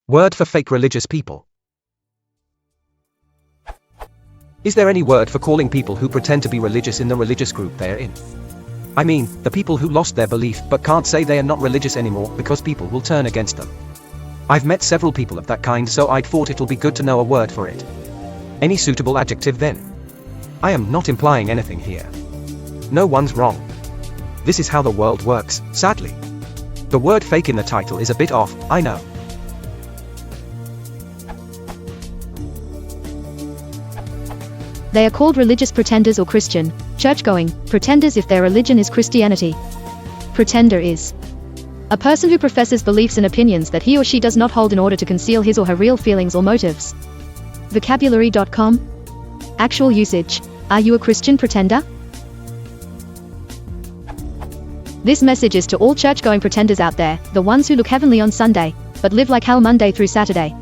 Word for fake religious people. Is there any word for calling people who pretend to be religious in the religious group they're in? I mean, the people who lost their belief but can't say they are not religious anymore because people will turn against them. I've met several people of that kind, so I thought it'll be good to know a word for it. Any suitable adjective then? I am not implying anything here. No one's wrong. This is how the world works, sadly. The word fake in the title is a bit off, I know. They are called religious pretenders or Christian, church-going, pretenders if their religion is Christianity. Pretender is a person who professes beliefs and opinions that he or she does not hold in order to conceal his or her real feelings or motives. Vocabulary.com. Actual usage. Are you a Christian pretender? This message is to all church-going pretenders out there, the ones who look heavenly on Sunday, but live like hell Monday through Saturday.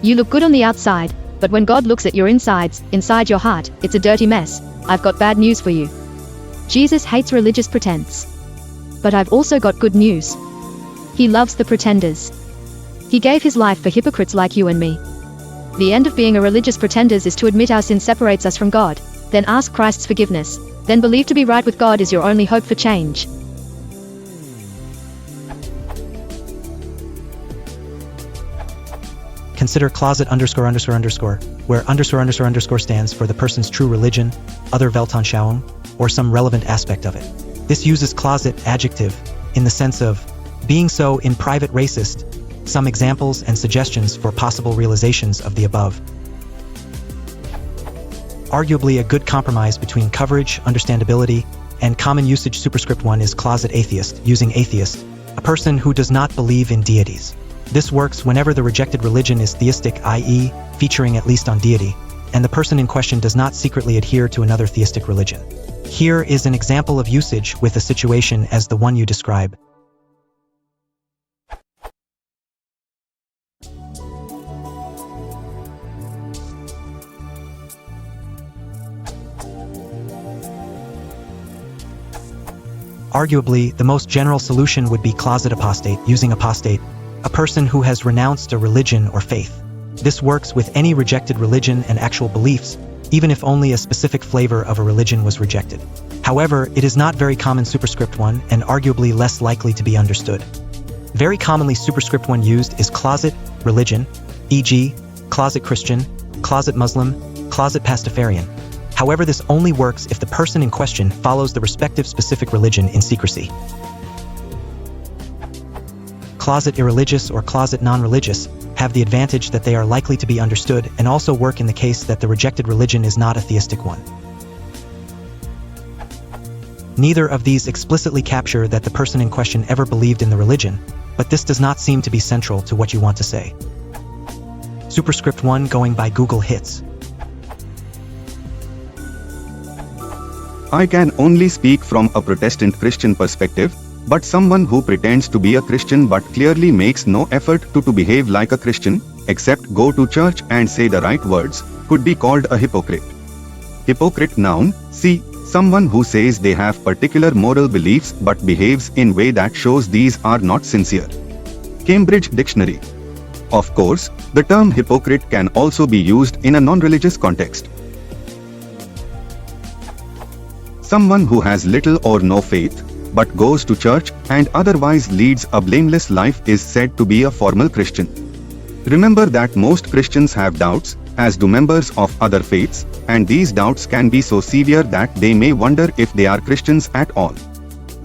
You look good on the outside, but when God looks at your insides, inside your heart, it's a dirty mess. I've got bad news for you. Jesus hates religious pretense. But I've also got good news. He loves the pretenders. He gave his life for hypocrites like you and me. The end of being a religious pretender is to admit our sin separates us from God, then ask Christ's forgiveness, then believe to be right with God is your only hope for change. Consider closet ____, where ____ stands for the person's true religion, other Weltanschauung, or some relevant aspect of it. This uses closet adjective in the sense of being so in private racist. Some examples and suggestions for possible realizations of the above. Arguably a good compromise between coverage, understandability, and common usage superscript 1 is closet atheist, using atheist, a person who does not believe in deities. This works whenever the rejected religion is theistic, i.e., featuring at least on deity, and the person in question does not secretly adhere to another theistic religion. Here is an example of usage with a situation as the one you describe. Arguably, the most general solution would be closet apostate, using apostate, a person who has renounced a religion or faith. This works with any rejected religion and actual beliefs, even if only a specific flavor of a religion was rejected. However, it is not very common superscript 1 and arguably less likely to be understood. Very commonly superscript 1 used is closet religion, e.g., closet Christian, closet Muslim, closet Pastafarian. However, this only works if the person in question follows the respective specific religion in secrecy. Closet irreligious or closet non-religious have the advantage that they are likely to be understood and also work in the case that the rejected religion is not a theistic one. Neither of these explicitly capture that the person in question ever believed in the religion, but this does not seem to be central to what you want to say. Superscript 1 going by Google Hits. I can only speak from a Protestant Christian perspective, but someone who pretends to be a Christian but clearly makes no effort to behave like a Christian, except go to church and say the right words, could be called a hypocrite. Hypocrite noun, see, someone who says they have particular moral beliefs but behaves in way that shows these are not sincere. Cambridge Dictionary. Of course, the term hypocrite can also be used in a non-religious context. Someone who has little or no faith, but goes to church and otherwise leads a blameless life is said to be a formal Christian. Remember that most Christians have doubts, as do members of other faiths, and these doubts can be so severe that they may wonder if they are Christians at all.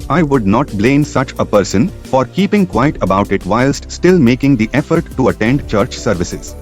I would not blame such a person for keeping quiet about it whilst still making the effort to attend church services.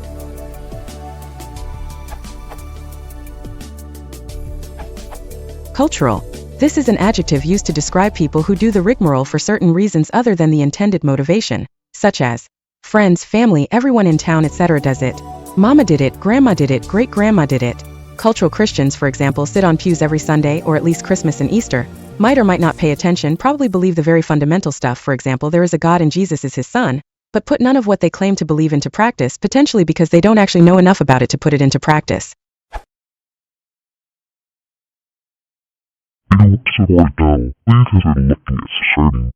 Cultural. This is an adjective used to describe people who do the rigmarole for certain reasons other than the intended motivation, such as friends, family, everyone in town, etc. does it. Mama did it, grandma did it, great-grandma did it. Cultural Christians, for example, sit on pews every Sunday or at least Christmas and Easter, might or might not pay attention, probably believe the very fundamental stuff, for example, there is a God and Jesus is his son, but put none of what they claim to believe into practice, potentially because they don't actually know enough about it to put it into practice. Please consider looking at society